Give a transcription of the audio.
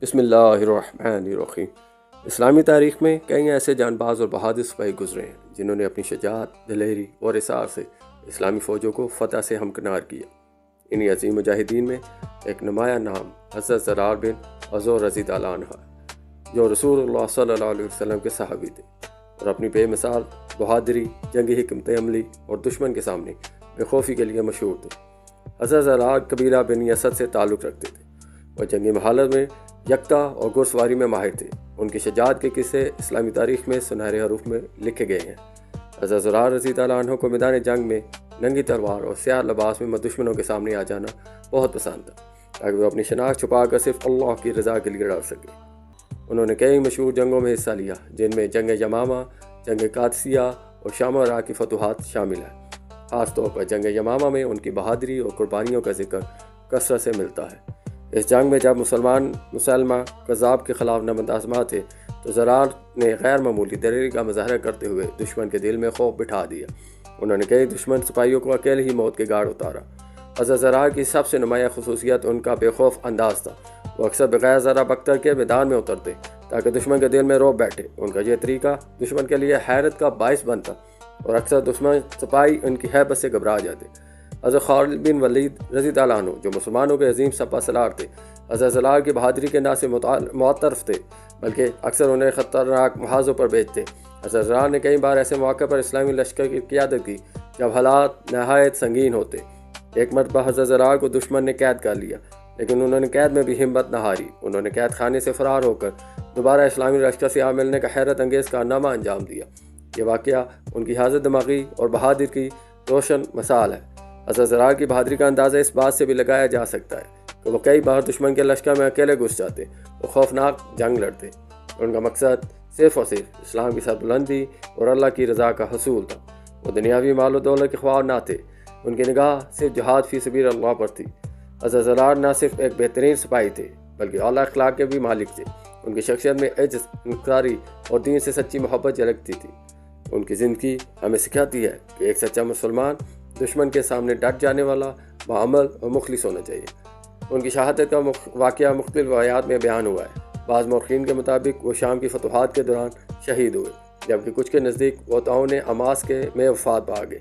بسم اللہ الرحمن الرحیم۔ اسلامی تاریخ میں کئی ایسے جان باز اور بہادر سپاہی گزرے ہیں جنہوں نے اپنی شجاعت، دلیری اور اصرار سے اسلامی فوجوں کو فتح سے ہمکنار کیا۔ انہی عظیم مجاہدین میں ایک نمایاں نام حضرت زرار بن عزور رضی اللہ عنہ ہے، جو رسول اللہ صلی اللہ علیہ وسلم کے صحابی تھے اور اپنی بے مثال بہادری، جنگی حکمت عملی اور دشمن کے سامنے بے خوفی کے لیے مشہور تھے۔ حضرت زرار قبیلہ بنی اسد سے تعلق رکھتے تھے اور جنگی حالت میں یکتا اور گھڑ سواری میں ماہر تھے۔ ان کی شجاعت کے قصے اسلامی تاریخ میں سنہرے حروف میں لکھے گئے ہیں۔ حضرت زرار رضی اللہ عنہ کو میدان جنگ میں ننگی تلوار اور سیاہ لباس میں دشمنوں کے سامنے آ جانا بہت پسند تھا، تاکہ وہ اپنی شناخت چھپا کر صرف اللہ کی رضا کے لیے لڑ سکے۔ انہوں نے کئی مشہور جنگوں میں حصہ لیا، جن میں جنگ یمامہ، جنگ قادسیہ اور شام و عراق کی فتوحات شامل ہیں۔ خاص طور پر جنگ یمامہ میں ان کی بہادری اور قربانیوں کا ذکر کثرت سے ملتا ہے۔ اس جنگ میں جب مسلمہ کذاب کے خلاف نمد آزما تھے تو زرار نے غیر معمولی دلیری کا مظاہرہ کرتے ہوئے دشمن کے دل میں خوف بٹھا دیا۔ انہوں نے کئی دشمن سپاہیوں کو اکیلے ہی موت کے گھاٹ اتارا۔ حضرت زرار کی سب سے نمایاں خصوصیت ان کا بے خوف انداز تھا۔ وہ اکثر بغیر ذرہ بکتر کے میدان میں اترتے تاکہ دشمن کے دل میں رعب بیٹھے۔ ان کا یہ طریقہ دشمن کے لیے حیرت کا باعث بنتا اور اکثر دشمن سپاہی ان کی ہیبت سے گھبرا جاتے۔ حضرت خالد بن ولید رضی اللہ عنہ، جو مسلمانوں کے عظیم سپہ سالار تھے، حضرت زرار کی بہادری کے نہ سے معترف تھے بلکہ اکثر انہیں خطرناک محاذوں پر بھیجتے۔ حضرت زرار نے کئی بار ایسے موقع پر اسلامی لشکر کی قیادت کی جب حالات نہایت سنگین ہوتے۔ ایک مرتبہ حضرت زرار کو دشمن نے قید کر لیا، لیکن انہوں نے قید میں بھی ہمت نہ ہاری۔ انہوں نے قید خانے سے فرار ہو کر دوبارہ اسلامی لشکر سے آ ملنے کا حیرت انگیز کارنامہ انجام دیا۔ یہ واقعہ ان کی حاضر دماغی اور بہادری کی روشن مثال ہے۔ حضرت زرار کی بہادری کا اندازہ اس بات سے بھی لگایا جا سکتا ہے کہ وہ کئی بار دشمن کے لشکر میں اکیلے گھس جاتے اور خوفناک جنگ لڑتے۔ ان کا مقصد صرف اور صرف اسلام کی سربلندی اور اللہ کی رضا کا حصول تھا۔ وہ دنیاوی مال و دولت کے خواہاں نہ تھے، ان کی نگاہ صرف جہاد فی سبیل اللہ پر تھی۔ حضرت زرار نہ صرف ایک بہترین سپاہی تھے بلکہ اعلیٰ اخلاق کے بھی مالک تھے۔ ان کی شخصیت میں عجز، انکساری اور دین سے سچی محبت جھلکتی تھی۔ ان کی زندگی ہمیں سکھاتی ہے کہ ایک سچا مسلمان دشمن کے سامنے ڈٹ جانے والا، باعمل اور مخلص ہونا چاہیے۔ ان کی شہادت کا واقعہ مختلف روایات میں بیان ہوا ہے۔ بعض مورخین کے مطابق وہ شام کی فتوحات کے دوران شہید ہوئے، جبکہ کچھ کے نزدیک وہ طاعون امواس میں وفات پا گئے۔